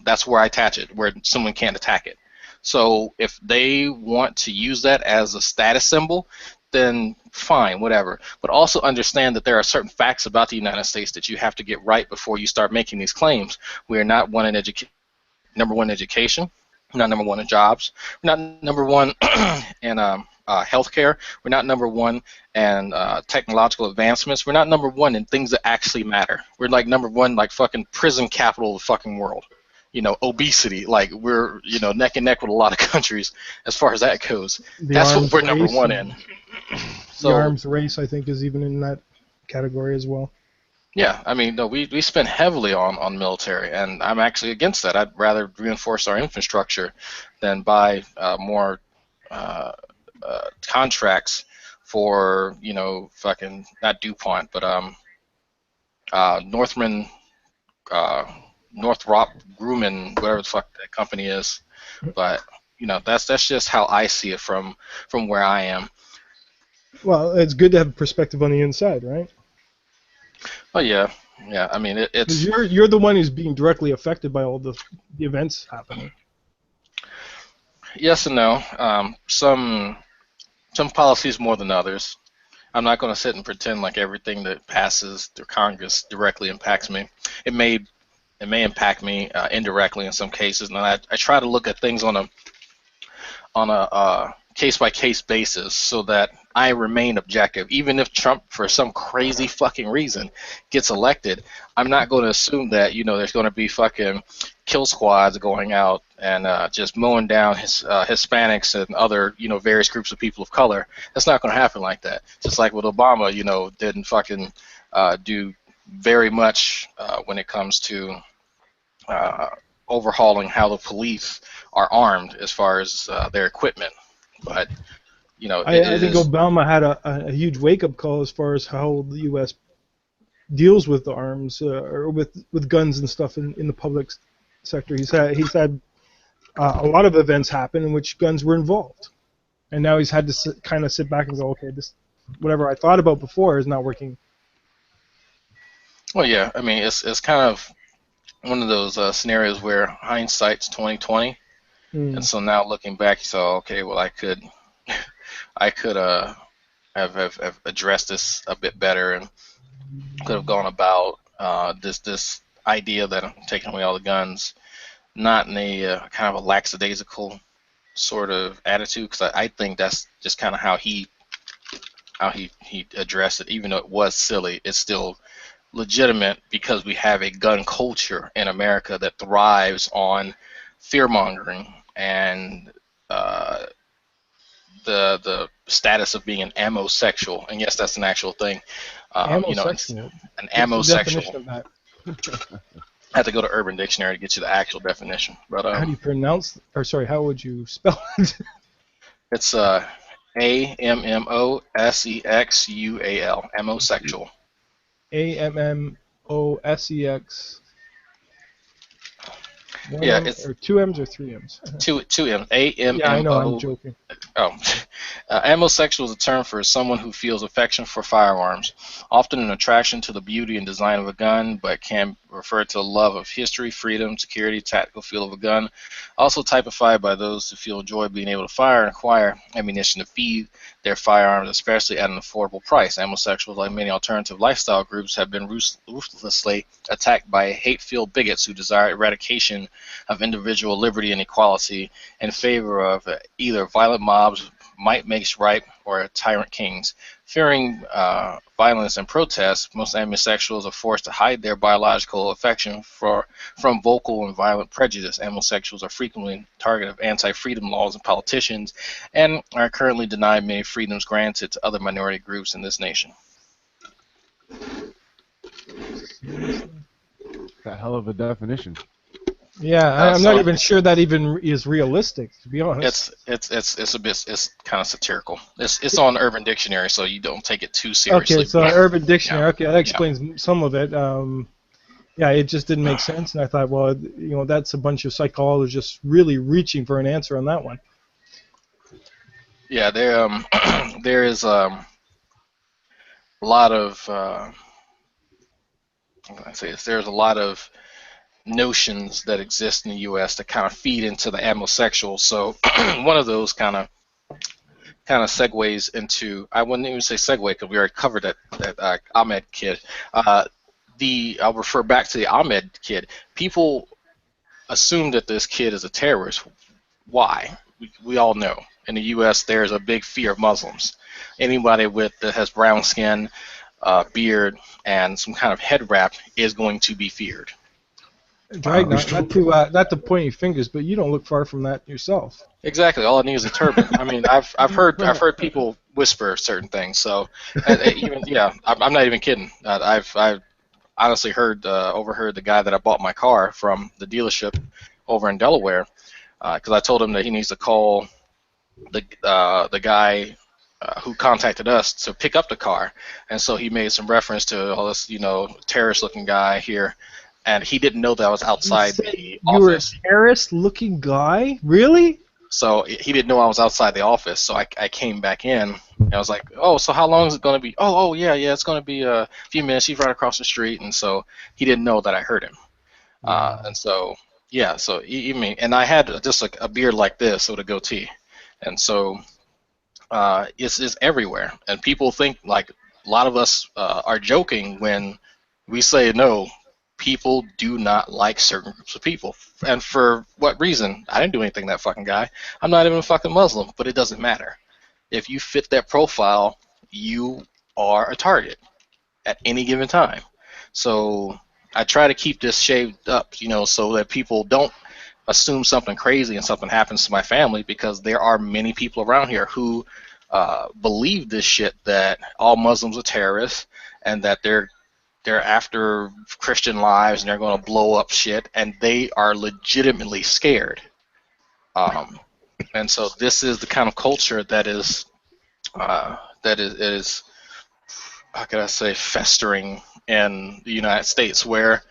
That's where I attach it, where someone can't attack it. So if they want to use that as a status symbol, then fine, whatever. But also understand that there are certain facts about the United States that you have to get right before you start making these claims. We are not number one in education. We're not number one in jobs. We're not number one in healthcare. We're not number one in technological advancements. We're not number one in things that actually matter. We're like number one, like fucking prison capital of the fucking world. Obesity, like we're neck and neck with a lot of countries as far as that goes. That's what we're number one in. The arms race, I think, is even in that category as well. Yeah, I mean, no, we spend heavily on military, and I'm actually against that. I'd rather reinforce our infrastructure than buy more contracts for fucking not DuPont, but Northrop Grumman, whatever the fuck that company is. But that's just how I see it from where I am. Well, it's good to have a perspective on the inside, right? Oh yeah. I mean, it's you're the one who's being directly affected by all the events happening. Yes and no. Some policies more than others. I'm not going to sit and pretend like everything that passes through Congress directly impacts me. It may impact me indirectly in some cases, and I try to look at things on a case-by-case basis so that I remain objective. Even if Trump, for some crazy fucking reason, gets elected, I'm not going to assume that there's going to be fucking kill squads going out and just mowing down Hispanics and other various groups of people of color. That's not going to happen like that. Just like with Obama, didn't fucking do very much when it comes to overhauling how the police are armed as far as their equipment. But I think Obama had a huge wake-up call as far as how the U.S. deals with arms or with guns and stuff in the public sector. He's had a lot of events happen in which guns were involved, and now he's had to kind of sit back and go, okay, this whatever I thought about before is not working. Well, yeah. I mean, it's kind of one of those scenarios where hindsight's 20/20, and so now looking back, you say, okay, well, I could have addressed this a bit better and could have gone about this idea that I'm taking away all the guns, not in a kind of a lackadaisical sort of attitude, because I think that's just kind of how he addressed it. Even though it was silly, it's still legitimate because we have a gun culture in America that thrives on fear mongering and the status of being an amosexual. And yes, that's an actual thing. Amosexual. An What's the definition amosexual. of that? I had to go to Urban Dictionary to get you the actual definition. But How do you pronounce? Or sorry, how would you spell it? it's AMMOSEXUAL, amosexual. AMMOSEX. Yeah, it's or 2 M's or 3 M's. two M's. AMMO. Yeah, I know. I'm joking. Oh, amosexual is a term for someone who feels affection for firearms, often an attraction to the beauty and design of a gun, but can refer to a love of history, freedom, security, tactical feel of a gun. Also typified by those who feel joy being able to fire and acquire ammunition to feed their firearms, especially at an affordable price. Amosexuals, like many alternative lifestyle groups, have been ruthlessly attacked by hate-filled bigots who desire eradication of individual liberty and equality in favor of either violent mobs, might makes right, or tyrant kings. Fearing violence and protests, most amosexuals are forced to hide their biological affection from vocal and violent prejudice. Amosexuals are frequently target of anti-freedom laws and politicians, and are currently denied many freedoms granted to other minority groups in this nation. That's a hell of a definition. Yeah, I'm not even sure that even is realistic, to be honest. It's kind of satirical. It's on Urban Dictionary, so you don't take it too seriously. Okay, so Urban Dictionary. Yeah. Okay, that explains some of it. Yeah, it just didn't make sense, and I thought, well, that's a bunch of psychologists really reaching for an answer on that one. Yeah, there is a lot of there's a lot of notions that exist in the U.S. that kind of feed into the amosexual. So one of those kind of segues into, I wouldn't even say segue because we already covered that Ahmed kid. I'll refer back to the Ahmed kid. People assume that this kid is a terrorist. Why? We all know in the U.S. there's a big fear of Muslims. Anybody that has brown skin, beard, and some kind of head wrap is going to be feared. Dragnauct, not to point your fingers, but you don't look far from that yourself. Exactly. All I need is a turban. I mean, I've heard people whisper certain things. So I'm not even kidding. I've honestly overheard the guy that I bought my car from, the dealership over in Delaware, because I told him that he needs to call the guy who contacted us to pick up the car, and so he made some reference to all this, terrorist-looking guy here. And he didn't know that I was outside the office. You were a terrorist-looking guy? Really? So he didn't know I was outside the office. So I came back in, and I was like, "Oh, so how long is it going to be?" Oh, yeah, it's going to be a few minutes. He's right across the street, and so he didn't know that I heard him. And so and I had just like a beard like this with a goatee, and so it's everywhere. And people think like a lot of us are joking when we say no. People do not like certain groups of people. And for what reason? I didn't do anything to that fucking guy. I'm not even a fucking Muslim, but it doesn't matter. If you fit that profile, you are a target at any given time. So I try to keep this shaved up, so that people don't assume something crazy and something happens to my family, because there are many people around here who believe this shit, that all Muslims are terrorists and that they're after Christian lives and they're going to blow up shit, and they are legitimately scared. And so this is the kind of culture that is how can I say, festering in the United States, where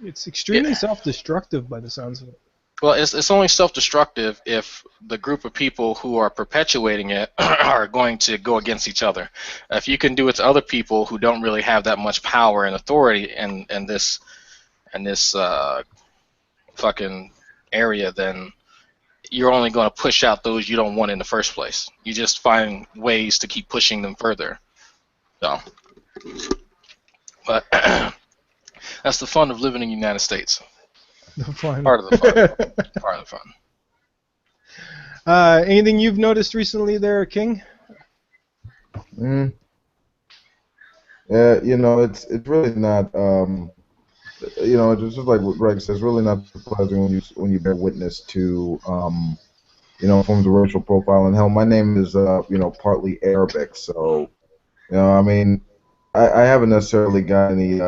it's extremely self-destructive by the sounds of it. Well, it's only self-destructive if the group of people who are perpetuating it are going to go against each other. If you can do it to other people who don't really have that much power and authority in this fucking area, then you're only going to push out those you don't want in the first place. You just find ways to keep pushing them further. So, but that's the fun of living in the United States. The fun. Part of the fun. Part of the fun. Anything you've noticed recently there, King? Yeah, it's really not. It's just like what Greg says. Really not surprising when you bear witness to forms of racial profiling. Hell, my name is partly Arabic, so I mean, I haven't necessarily got any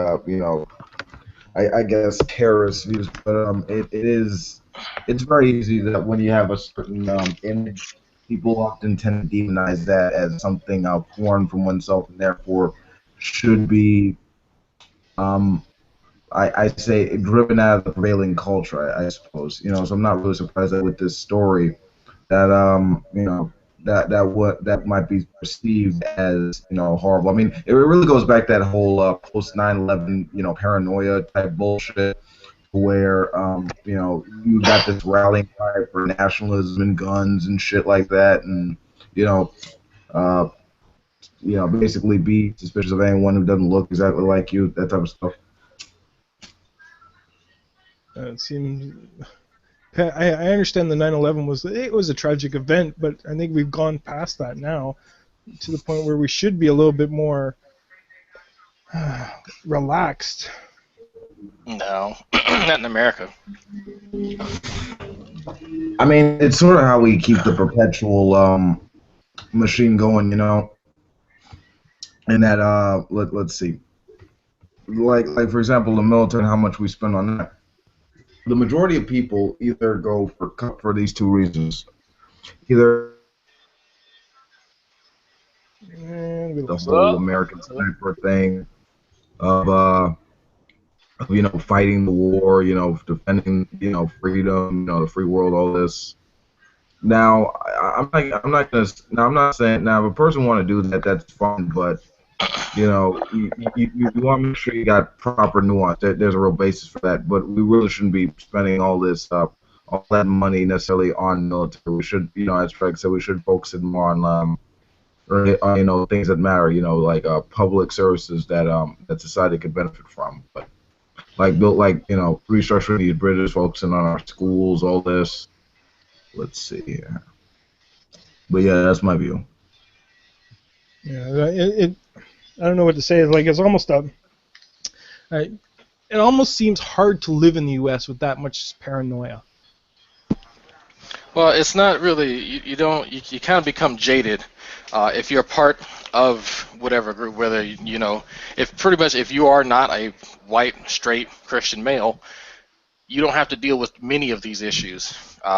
I guess terrorist views, but it's very easy that when you have a certain image, people often tend to demonize that as something foreign from oneself, and therefore should be I say driven out of the prevailing culture, I suppose. So I'm not really surprised that with this story that that might be perceived as horrible. I mean, it really goes back to that whole post 9/11 paranoia type bullshit where you got this rallying cry for nationalism and guns and shit like that, and basically be suspicious of anyone who doesn't look exactly like you, that type of stuff. It seems. I understand the 9/11 was a tragic event, but I think we've gone past that now to the point where we should be a little bit more relaxed. No, not in America. I mean, it's sort of how we keep the perpetual machine going, and that let's see, like for example, the military and how much we spend on that. The majority of people either go for these two reasons. Either the whole American sniper thing of fighting the war, defending freedom, the free world, all this. Now I'm not saying now if a person want to do that, that's fine, but you want to make sure you got proper nuance. There's a real basis for that, but we really shouldn't be spending all that money necessarily on military. We should, as Greg said, we should focus it more on things that matter. Like public services that society could benefit from. But restructuring these bridges, focusing on our schools, all this. Let's see here. But yeah, that's my view. Yeah, I don't know what to say. It's almost it almost seems hard to live in the U.S. with that much paranoia. Well, it's not really. You kind of become jaded if you're part of whatever group. Whether if you are not a white straight Christian male, you don't have to deal with many of these issues.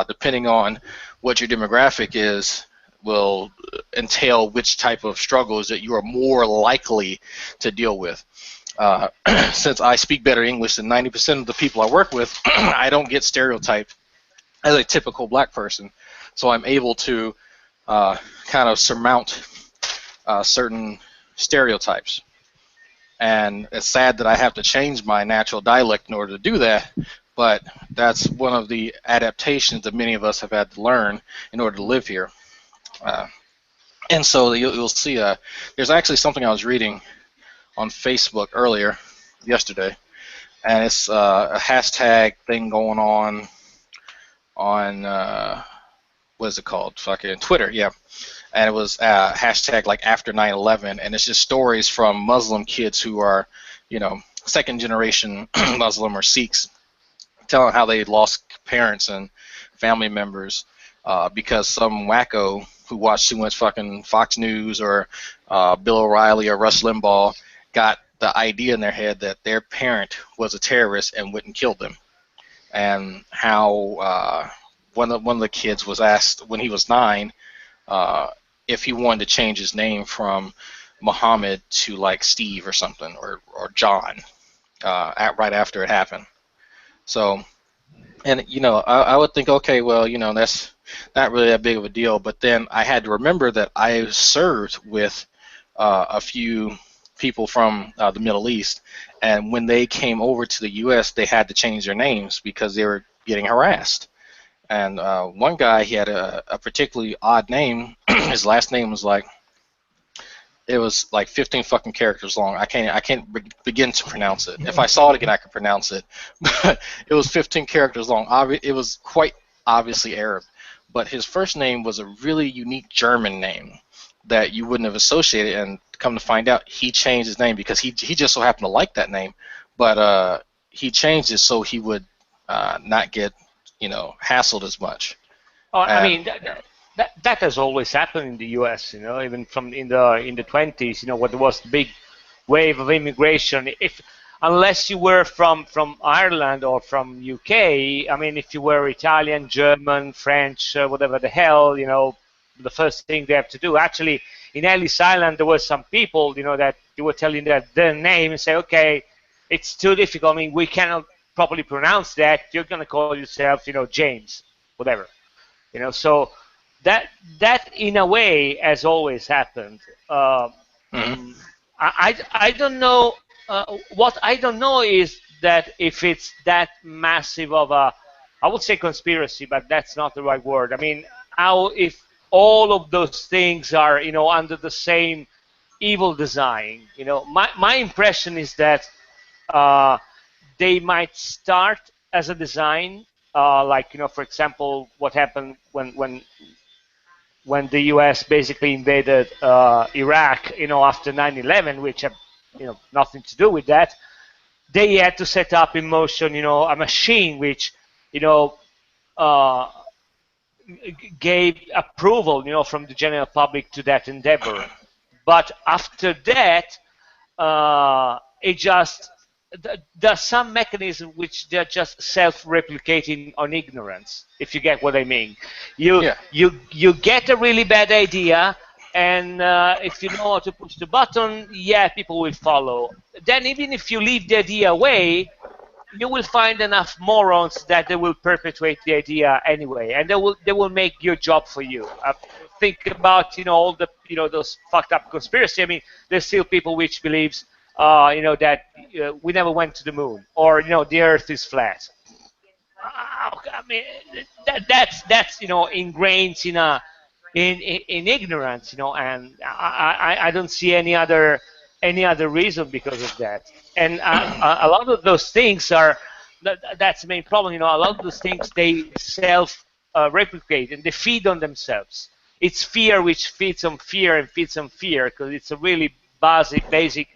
Depending on what your demographic is, will entail which type of struggles that you are more likely to deal with. Since I speak better English than 90% of the people I work with, I don't get stereotyped as a typical black person. So I'm able to kind of surmount certain stereotypes. And it's sad that I have to change my natural dialect in order to do that, but that's one of the adaptations that many of us have had to learn in order to live here. And so you'll see there's actually something I was reading on Facebook yesterday, and it's a hashtag thing going on what is it called? Fucking Twitter, yeah. And it was hashtag like after 9/11, and it's just stories from Muslim kids who are, second generation Muslim or Sikhs, telling how they lost parents and family members because some wacko who watched too much fucking Fox News or Bill O'Reilly or Rush Limbaugh got the idea in their head that their parent was a terrorist and went and killed them. And how one of the kids was asked when he was 9 if he wanted to change his name from Muhammad to like Steve or something or John right after it happened. So And I would think, okay, well, that's not really that big of a deal. But then I had to remember that I served with a few people from the Middle East, and when they came over to the U.S., they had to change their names because they were getting harassed. And one guy, he had a particularly odd name. His last name was like, it was like 15 fucking characters long. I can't begin to pronounce it. If I saw it again, I could pronounce it. But it was 15 characters long. It was quite obviously Arab. But his first name was a really unique German name that you wouldn't have associated. And come to find out, he changed his name because he just so happened to like that name. But he changed it so he would not get hassled as much. Oh, I mean, that has always happened in the U.S. Even from in the 20s. When there was the big wave of immigration. Unless you were from Ireland or from UK, I mean, if you were Italian, German, French, whatever the hell, the first thing they have to do. Actually, in Ellis Island, there were some people, that you were telling that their name and say, okay, it's too difficult. I mean, we cannot properly pronounce that. You're going to call yourself, James, whatever. So that in a way has always happened. I don't know. What I don't know is that if it's that massive of a, I would say conspiracy, but that's not the right word. I mean, if all of those things are, under the same evil design. My impression is that they might start as a design, like for example, what happened when the U.S. basically invaded Iraq, after 9/11, which have nothing to do with that. They had to set up in motion, a machine which gave approval, from the general public to that endeavor. But after that, there's some mechanism which they're just self-replicating on ignorance, if you get what I mean. You get a really bad idea, and if you know how to push the button, yeah, people will follow. Then even if you leave the idea away, you will find enough morons that they will perpetuate the idea anyway, and they will make your job for you. Think about all the those fucked up conspiracy. I mean, there's still people which believes that we never went to the moon, or the Earth is flat. I mean, that's ingrained in ignorance, and I don't see any other reason because of that. And a lot of those things that's the main problem. A lot of those things, they self-replicate and they feed on themselves. It's fear which feeds on fear and feeds on fear, because it's a really basic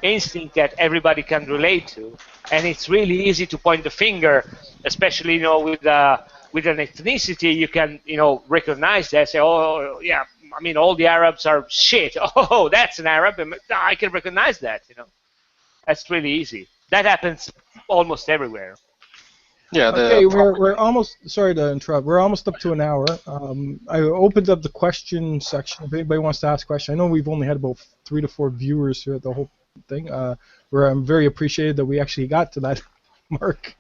instinct that everybody can relate to, and it's really easy to point the finger, especially with an ethnicity. You can recognize that, say, oh yeah, I mean, all the Arabs are shit. Oh, that's an Arab. I can recognize that. That's really easy. That happens almost everywhere. Yeah. Okay, we're almost. Sorry to interrupt. We're almost up to an hour. I opened up the question section. If anybody wants to ask a question, I know we've only had about 3 to 4 viewers throughout the whole thing. Where I'm very appreciated that we actually got to that mark.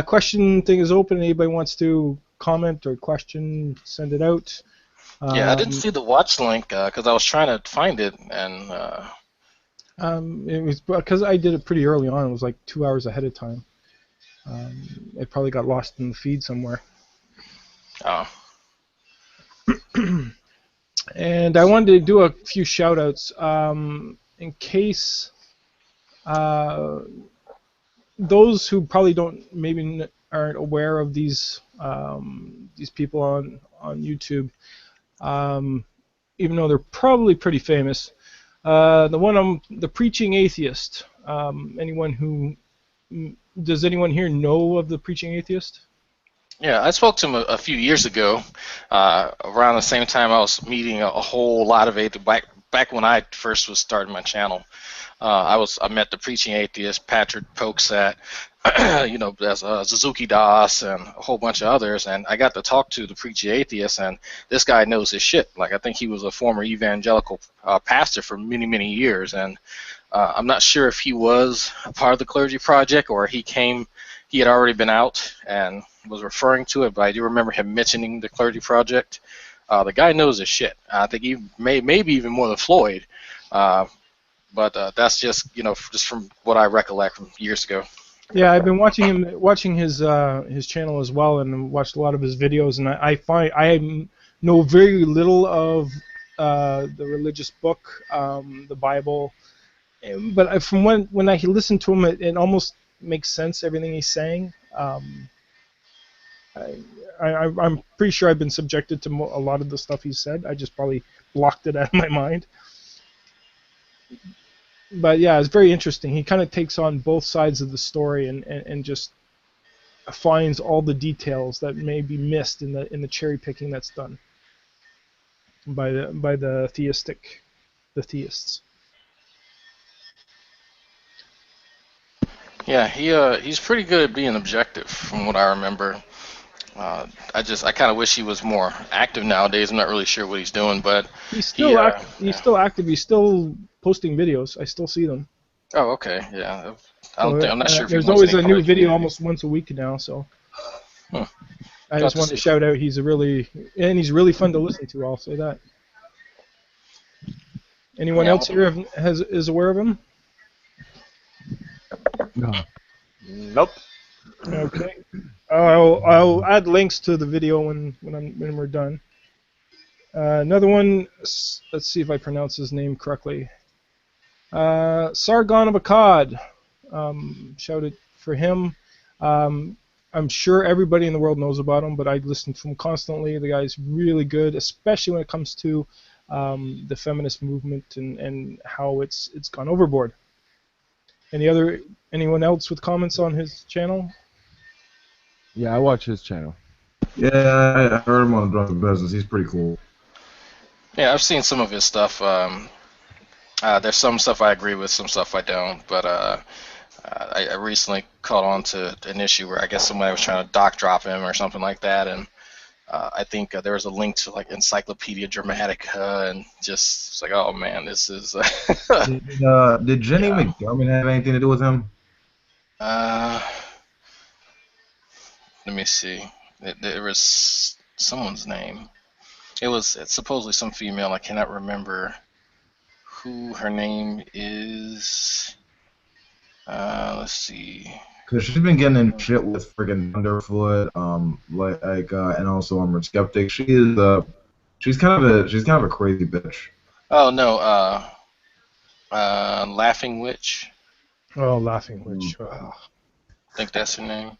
Question thing is open. Anybody wants to comment or question, send it out. Yeah, I didn't see the watch link because I was trying to find it, and it was because I did it pretty early on. It was like 2 hours ahead of time. It probably got lost in the feed somewhere. Oh. And I wanted to do a few shout-outs in case those who probably aren't aware of these people on YouTube, even though they're probably pretty famous. The Preaching Atheist. Does anyone here know of the Preaching Atheist? Yeah, I spoke to him a few years ago, around the same time I was meeting a whole lot of atheists, back when I first was starting my channel. I met the Preaching Atheist, Patrick Pokesat, there's Suzuki Das, and a whole bunch of others, and I got to talk to the Preaching Atheist, and this guy knows his shit. Like, I think he was a former evangelical pastor for many, many years, and I'm not sure if he was a part of the Clergy Project or he came he had already been out and was referring to it, but I do remember him mentioning the Clergy Project. The guy knows his shit. I think he maybe even more than Floyd. But that's just just from what I recollect from years ago. Yeah, I've been watching his channel as well, and watched a lot of his videos, and I know very little of the religious book, the Bible, but from when I listen to him, it almost makes sense, everything he's saying. I'm pretty sure I've been subjected to a lot of the stuff he said. I just probably blocked it out of my mind. But yeah, it's very interesting. He kind of takes on both sides of the story and just finds all the details that may be missed in the cherry picking that's done by the theists. Yeah, he's pretty good at being objective, from what I remember. I kind of wish he was more active nowadays. I'm not really sure what he's doing, but he's still active. He's still posting videos. I still see them. Oh, okay, yeah. I'm not sure if there's always a new video almost once a week now. So I just wanted to shout out. He's really fun to listen to. I'll say that. Anyone else here is aware of him? No. Nope. Okay. I'll add links to the video when we're done. Another one. Let's see if I pronounce his name correctly. Sargon of Akkad. Shout out for him. I'm sure everybody in the world knows about him, but I listen to him constantly. The guy's really good, especially when it comes to the feminist movement and how it's gone overboard. Anyone else with comments on his channel? Yeah, I watch his channel. Yeah, I heard him on Drunken Business. He's pretty cool. Yeah, I've seen some of his stuff. There's some stuff I agree with, some stuff I don't. But I recently caught on to an issue where I guess somebody was trying to doc drop him or something like that, and I think there was a link to like Encyclopedia Dramatica, and just it's like, oh man, this is. Did Jenny McDermott have anything to do with him? Let me see. There was someone's name. It's supposedly some female. I cannot remember who her name is. Let's see. Cause she's been getting in shit with friggin' Underfoot, and also Armored Skeptic. She's kind of a crazy bitch. Oh no, Laughing Witch. Oh, Laughing Witch. Oh. I think that's her name.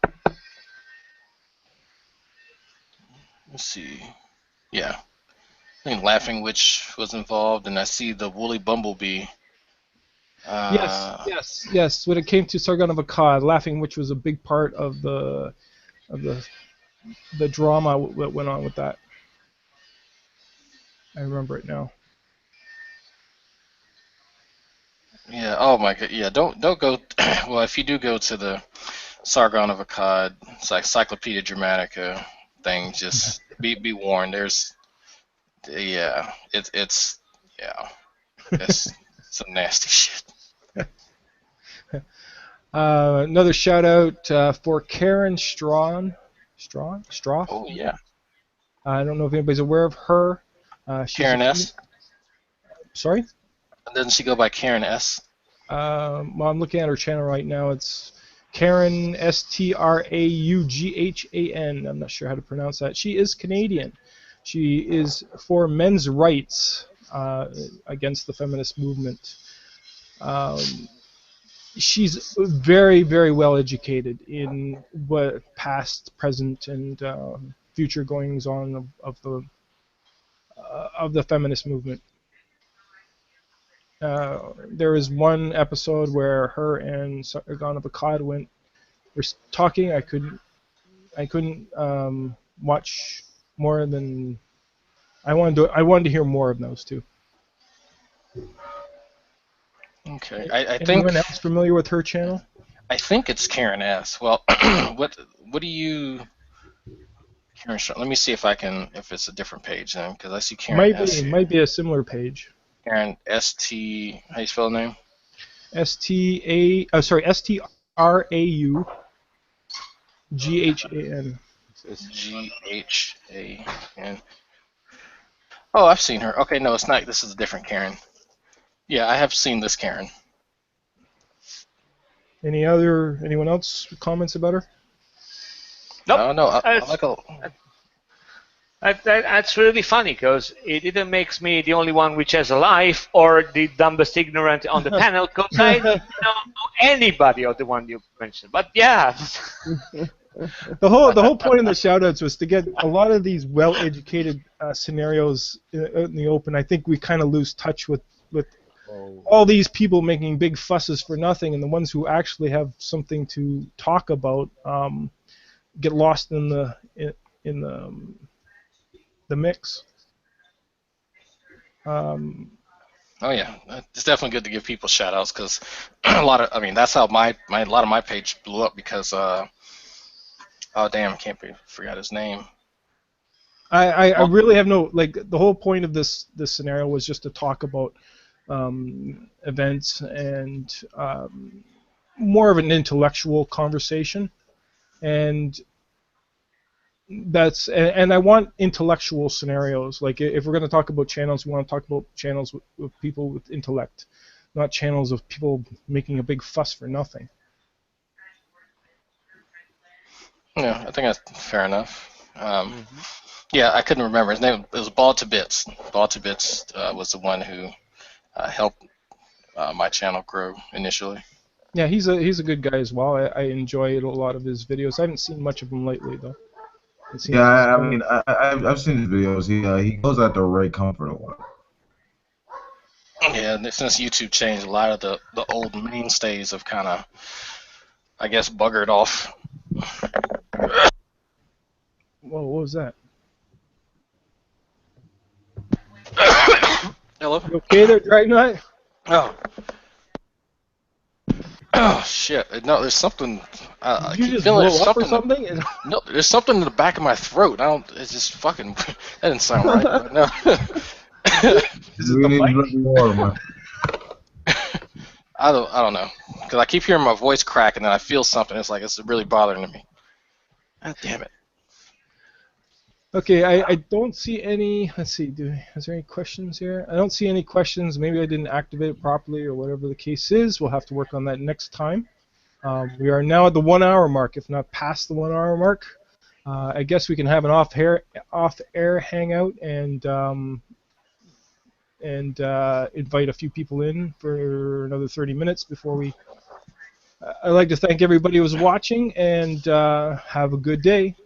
Let's see. Yeah, I think Laughing Witch was involved, and I see the Woolly Bumblebee. Yes. When it came to Sargon of Akkad, Laughing Witch was a big part of the drama that went on with that. I remember it now. Yeah. Oh my God. Yeah. Don't go. Well, if you do go to the Sargon of Akkad, it's like Encyclopedia Dramatica thing, just be warned. There's it's some nasty shit. Another shout out for Karen Strawn. Oh yeah. I don't know if anybody's aware of her. Karen S. Sorry? Doesn't she go by Karen S? Well, I'm looking at her channel right now. It's Karen Straughan. I'm not sure how to pronounce that. She is Canadian. She is for men's rights against the feminist movement. She's very, very well educated in what past, present, and future goings on of the feminist movement. There is one episode where her and Sargon of Akkad were talking. I couldn't watch more than I wanted to hear more of those two. Okay, I think. Anyone else familiar with her channel? I think it's Karen S. Well, what do you? Karen, let me see if it's a different page then, because I see Karen S. Might be a similar page. Karen ST. How you spell the name? Strau. Ghan. It's Ghan. Oh, I've seen her. Okay, no, it's not. This is a different Karen. Yeah, I have seen this Karen. Anyone else comments about her? Nope. No, I like a. That's really funny because it either makes me the only one which has a life or the dumbest ignorant on the panel because I don't know anybody of the one you mentioned. But yeah. The whole point of the shoutouts was to get a lot of these well-educated scenarios out in the open. I think we kind of lose touch with all these people making big fusses for nothing, and the ones who actually have something to talk about get lost in the mix. Oh yeah, it's definitely good to give people shout outs because that's how a lot of my page blew up because oh damn, forgot his name. I really have no, the whole point of this scenario was just to talk about events and more of an intellectual conversation, and I want intellectual scenarios. Like if we're going to talk about channels, we want to talk about channels with people with intellect, not channels of people making a big fuss for nothing. Yeah, I think that's fair enough. Yeah, I couldn't remember his name. It was Ball to Bits. Ball to Bits was the one who helped my channel grow initially. Yeah, he's a good guy as well. I enjoy a lot of his videos. I haven't seen much of him lately though. Yeah, I've seen his videos. He goes at the right comfort level. Yeah, since YouTube changed, a lot of the old mainstays have kind of, I guess, buggered off. Whoa, what was that? Hello? You okay there, Dragnauct? Oh shit! No, there's something. I Did you keep just feeling blow there's up or something. something? No, there's something in the back of my throat. It's just fucking. That didn't sound right. But no. Is it the mic? More, man. I don't know, because I keep hearing my voice crack, and then I feel something. It's like it's really bothering me. God damn it. Okay, I don't see any. Let's see. Is there any questions here? I don't see any questions. Maybe I didn't activate it properly, or whatever the case is. We'll have to work on that next time. We are now at the 1 hour mark, if not past the 1 hour mark. I guess we can have an off-air hangout and invite a few people in for another 30 minutes before we. I'd like to thank everybody who was watching and have a good day.